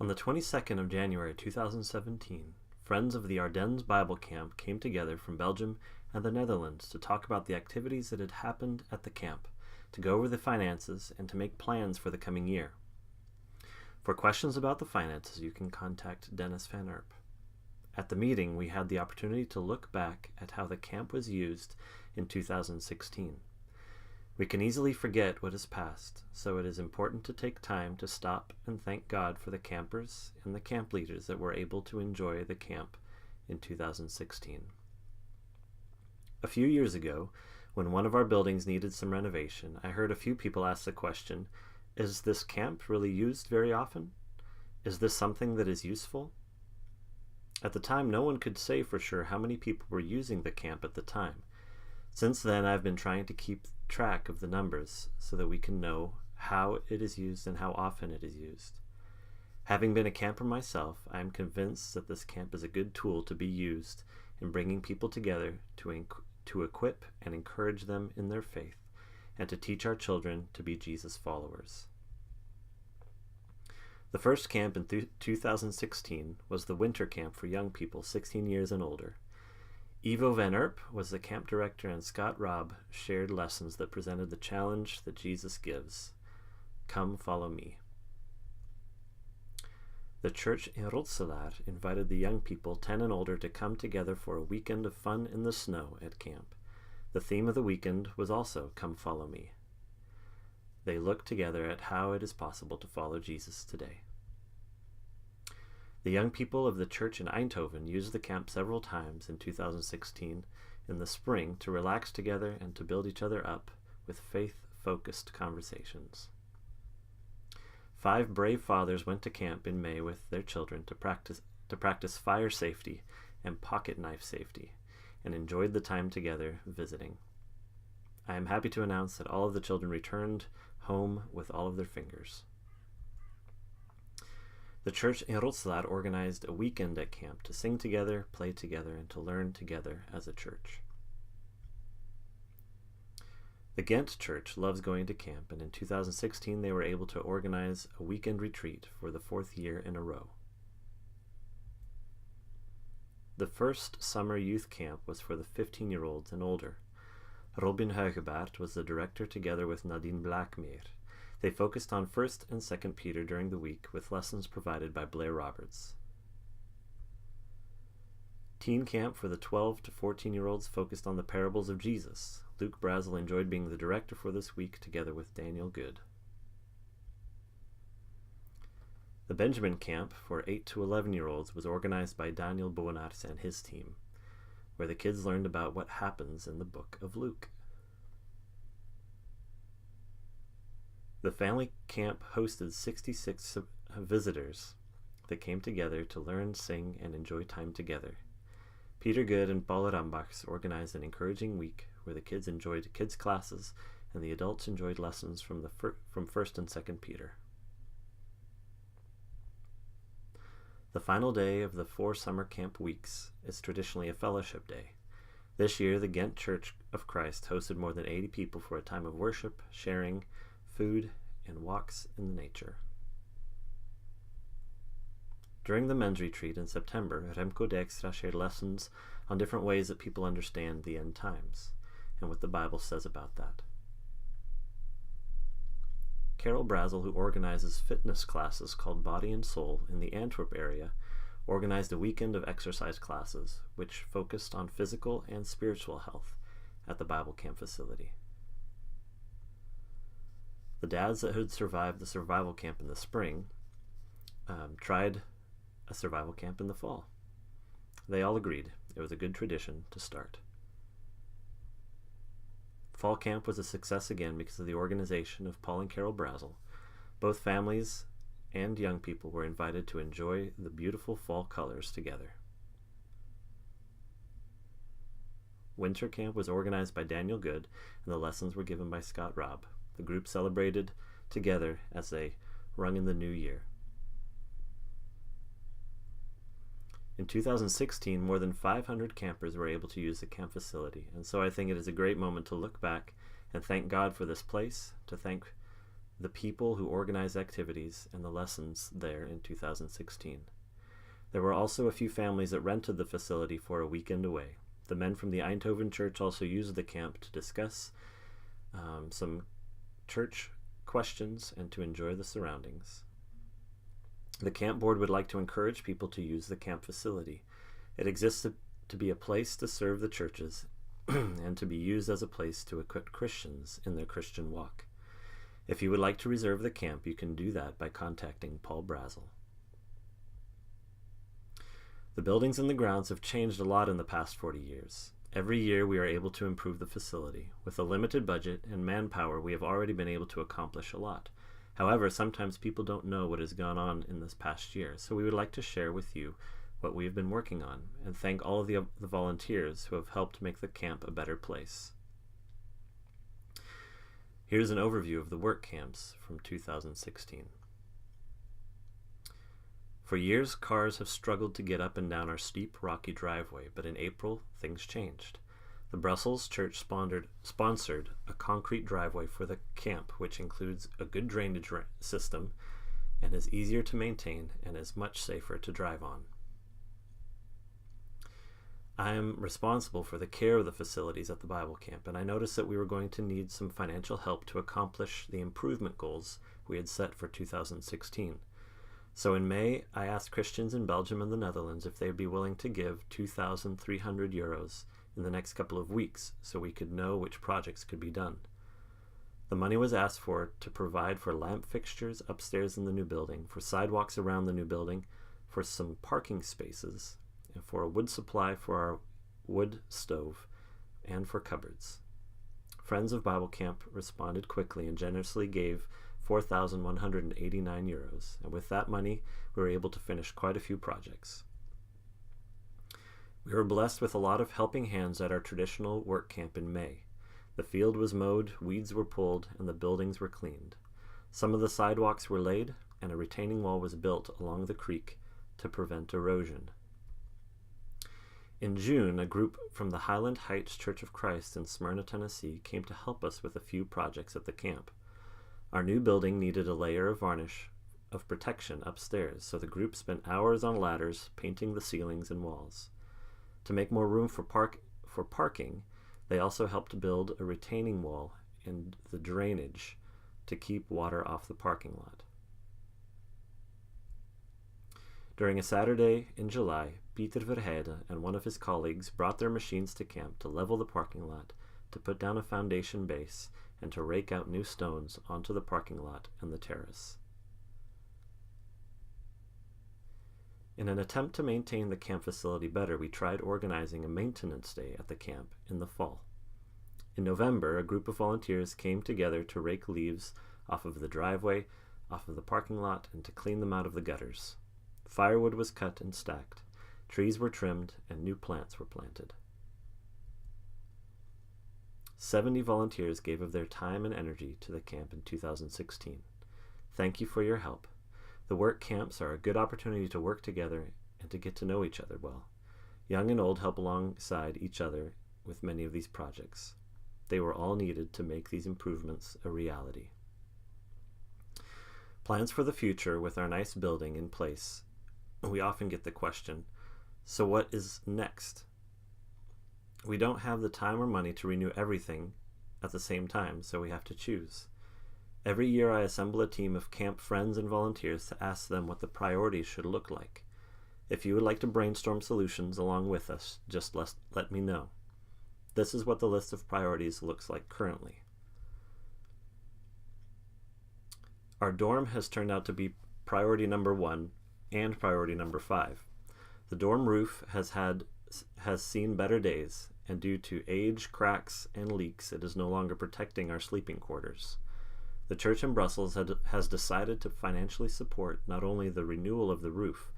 On the 22nd of January 2017, friends of the Ardennes Bible Camp came together from Belgium and the Netherlands to talk about the activities that had happened at the camp, to go over the finances, and to make plans for the coming year. For questions about the finances, you can contact dvanerp. At the meeting, we had the opportunity to look back at how the camp was used in 2016. We can easily forget what is past, so it is important to take time to stop and thank God for the campers and the camp leaders that were able to enjoy the camp in 2016. A few years ago, when one of our buildings needed some renovation, I heard a few people ask the question, is this camp really used very often? Is this something that is useful? At the time, no one could say for sure how many people were using the camp at the time. Since then, I've been trying to keep track of the numbers so that we can know how it is used and how often it is used. Having been a camper myself, I am convinced that this camp is a good tool to be used in bringing people together to equip and encourage them in their faith and to teach our children to be Jesus followers. The first camp in 2016 was the winter camp for young people 16 years and older. Dvanerp was the camp director, and Scott Robb shared lessons that presented the challenge that Jesus gives. Come, follow me. The church in Rotselaar invited the young people 10 and older to come together for a weekend of fun in the snow at camp. The theme of the weekend was also Come, follow me. They looked together at how it is possible to follow Jesus today. The young people of the church in Eindhoven used the camp several times in 2016 in the spring to relax together and to build each other up with faith-focused conversations. 5 brave fathers went to camp in May with their children to practice fire safety and pocket knife safety, and enjoyed the time together visiting. I am happy to announce that all of the children returned home with all of their fingers. The church in Rotselaar organized a weekend at camp to sing together, play together, and to learn together as a church. The Ghent church loves going to camp, and in 2016 they were able to organize a weekend retreat for the 4th year in a row. The first summer youth camp was for the 15-year-olds and older. Robin Huigebaert was the director together with Nadine Blackmeer. They focused on 1st and 2nd Peter during the week with lessons provided by Blair Roberts. Teen camp for the 12 to 14-year-olds focused on the parables of Jesus. Luk.brazle enjoyed being the director for this week together with Daniel Good. The Benjamin camp for 8 to 11-year-olds was organized by Daniel Boenaerts and his team, where the kids learned about what happens in the book of Luke. The family camp hosted 66 visitors that came together to learn, sing, and enjoy time together. Peter Good and Paul Rambachs organized an encouraging week where the kids enjoyed kids' classes and the adults enjoyed lessons from 1st and 2nd Peter. The final day of the 4 summer camp weeks is traditionally a fellowship day. This year, the Ghent Church of Christ hosted more than 80 people for a time of worship, sharing, food, and walks in the nature. During the men's retreat in September, Remco Dijkstra shared lessons on different ways that people understand the end times and what the Bible says about that. Carol Brazle, who organizes fitness classes called Body and Soul in the Antwerp area, organized a weekend of exercise classes which focused on physical and spiritual health at the Bible Camp facility. The dads that had survived the survival camp in the spring tried a survival camp in the fall. They all agreed it was a good tradition to start. Fall camp was a success again because of the organization of Paul and Carol Brazle. Both families and young people were invited to enjoy the beautiful fall colors together. Winter camp was organized by Daniel Good, and the lessons were given by Scott Robb. The group celebrated together as they rung in the new year. In 2016, more than 500 campers were able to use the camp facility, and so I think it is a great moment to look back and thank God for this place, to thank the people who organize activities, and the lessons there in 2016. There were also a few families that rented the facility for a weekend away. The men from the Eindhoven church also used the camp to discuss some church questions and to enjoy the surroundings. The camp board would like to encourage people to use the camp facility. It exists to be a place to serve the churches and to be used as a place to equip Christians in their Christian walk. If you would like to reserve the camp, you can do that by contacting Paul Brazle. The buildings and the grounds have changed a lot in the past 40 years. Every year we are able to improve the facility. With a limited budget and manpower, we have already been able to accomplish a lot. However, sometimes people don't know what has gone on in this past year, so we would like to share with you what we have been working on and thank all of the volunteers who have helped make the camp a better place. Here's an overview of the work camps from 2016. For years, cars have struggled to get up and down our steep, rocky driveway, but in April, things changed. The Brussels church sponsored a concrete driveway for the camp, which includes a good drainage system and is easier to maintain and is much safer to drive on. I am responsible for the care of the facilities at the Bible camp, and I noticed that we were going to need some financial help to accomplish the improvement goals we had set for 2016. So in May, I asked Christians in Belgium and the Netherlands if they would be willing to give 2,300 euros in the next couple of weeks so we could know which projects could be done. The money was asked for to provide for lamp fixtures upstairs in the new building, for sidewalks around the new building, for some parking spaces, and for a wood supply for our wood stove, and for cupboards. Friends of Bible Camp responded quickly and generously gave 4,189 euros, and with that money we were able to finish quite a few projects. We were blessed with a lot of helping hands at our traditional work camp in May. The field was mowed, weeds were pulled, and the buildings were cleaned. Some of the sidewalks were laid, and a retaining wall was built along the creek to prevent erosion. In June, a group from the Highland Heights Church of Christ in Smyrna, Tennessee, came to help us with a few projects at the camp. Our new building needed a layer of varnish of protection upstairs, so the group spent hours on ladders painting the ceilings and walls. To make more room for parking, they also helped build a retaining wall and the drainage to keep water off the parking lot. During a Saturday in July, Peter Verheide and one of his colleagues brought their machines to camp to level the parking lot, to put down a foundation base, and to rake out new stones onto the parking lot and the terrace. In an attempt to maintain the camp facility better, we tried organizing a maintenance day at the camp in the fall. In November, a group of volunteers came together to rake leaves off of the driveway, off of the parking lot, and to clean them out of the gutters. Firewood was cut and stacked, trees were trimmed, and new plants were planted. 70 volunteers gave of their time and energy to the camp in 2016. Thank you for your help. The work camps are a good opportunity to work together and to get to know each other well. Young and old help alongside each other with many of these projects. They were all needed to make these improvements a reality. Plans for the future with our nice building in place. We often get the question, so what is next? We don't have the time or money to renew everything at the same time, so we have to choose. Every year I assemble a team of camp friends and volunteers to ask them what the priorities should look like. If you would like to brainstorm solutions along with us, just let me know. This is what the list of priorities looks like currently. Our dorm has turned out to be priority number 1 and priority number 5. The dorm roof has seen better days, and due to age, cracks, and leaks, it is no longer protecting our sleeping quarters. The church in Brussels has decided to financially support not only the renewal of the roof,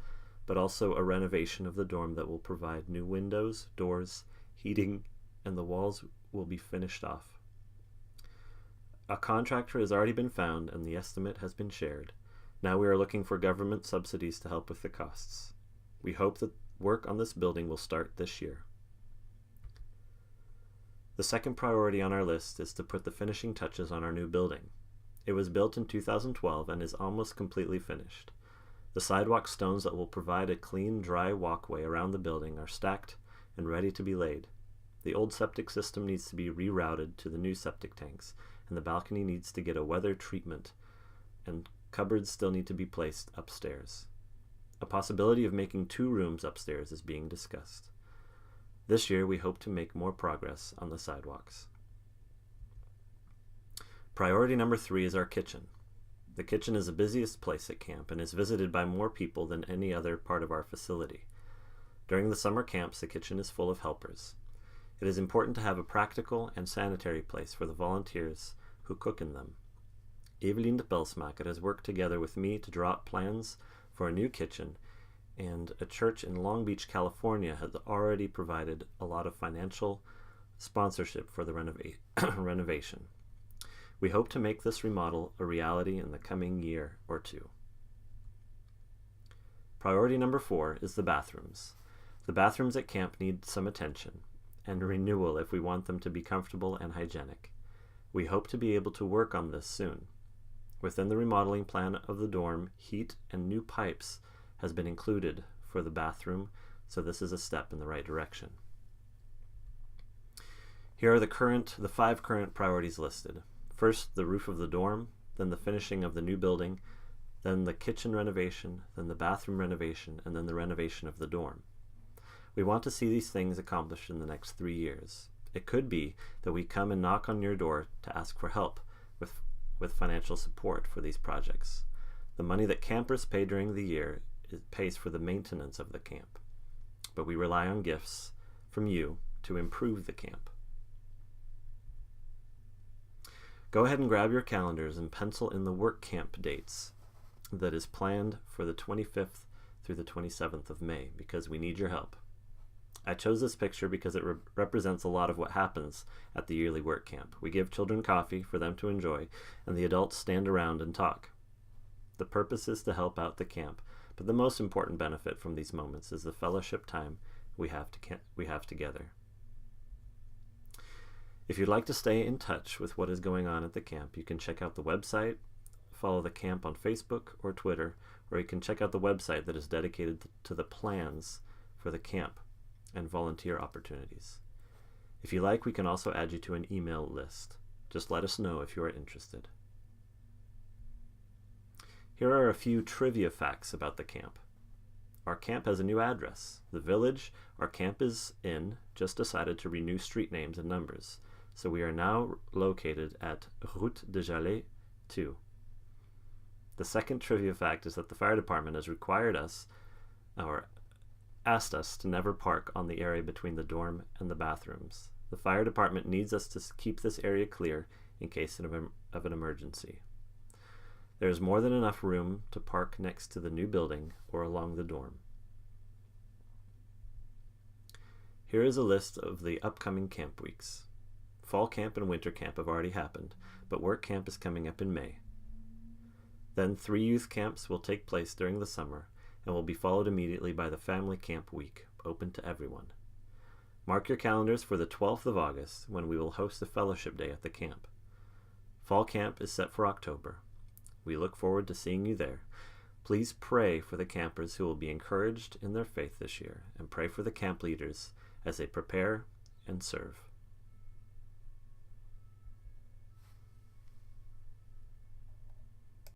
but also a renovation of the dorm that will provide new windows, doors, heating, and the walls will be finished off. A contractor has already been found, and the estimate has been shared. Now we are looking for government subsidies to help with the costs. We hope that work on this building will start this year. The second priority on our list is to put the finishing touches on our new building. It was built in 2012 and is almost completely finished. The sidewalk stones that will provide a clean, dry walkway around the building are stacked and ready to be laid. The old septic system needs to be rerouted to the new septic tanks, and the balcony needs to get a weather treatment, and cupboards still need to be placed upstairs. A possibility of making 2 rooms upstairs is being discussed. This year, we hope to make more progress on the sidewalks. Priority number 3 is our kitchen. The kitchen is the busiest place at camp and is visited by more people than any other part of our facility. During the summer camps, the kitchen is full of helpers. It is important to have a practical and sanitary place for the volunteers who cook in them. Evelien de Belsmaker has worked together with me to draw up plans for a new kitchen, and a church in Long Beach, California has already provided a lot of financial sponsorship for the renovation. We hope to make this remodel a reality in the coming year or 2. Priority number 4 is the bathrooms. The bathrooms at camp need some attention and renewal if we want them to be comfortable and hygienic. We hope to be able to work on this soon. Within the remodeling plan of the dorm, heat and new pipes has been included for the bathroom, so this is a step in the right direction. Here are the 5 current priorities listed. First, the roof of the dorm, then the finishing of the new building, then the kitchen renovation, then the bathroom renovation, and then the renovation of the dorm. We want to see these things accomplished in the next 3 years. It could be that we come and knock on your door to ask for help with financial support for these projects. The money that campers pay during the year pays for the maintenance of the camp, but we rely on gifts from you to improve the camp. Go ahead and grab your calendars and pencil in the work camp dates that is planned for the 25th through the 27th of May, because we need your help. I chose this picture because it represents a lot of what happens at the yearly work camp. We give children coffee for them to enjoy, and the adults stand around and talk. The purpose is to help out the camp, but the most important benefit from these moments is the fellowship time we have together. If you'd like to stay in touch with what is going on at the camp, you can check out the website, follow the camp on Facebook or Twitter, or you can check out the website that is dedicated to the plans for the camp and volunteer opportunities. If you like, we can also add you to an email list. Just let us know if you are interested. Here are a few trivia facts about the camp. Our camp has a new address. The village our camp is in just decided to renew street names and numbers, so we are now located at Route de Jalais 2. The second trivia fact is that the fire department has asked us to never park on the area between the dorm and the bathrooms. The fire department needs us to keep this area clear in case of an emergency. There is more than enough room to park next to the new building or along the dorm. Here is a list of the upcoming camp weeks. Fall camp and winter camp have already happened, but work camp is coming up in May. Then 3 youth camps will take place during the summer and will be followed immediately by the family camp week, open to everyone. Mark your calendars for the 12th of August, when we will host a fellowship day at the camp. Fall camp is set for October. We look forward to seeing you there. Please pray for the campers who will be encouraged in their faith this year, and pray for the camp leaders as they prepare and serve.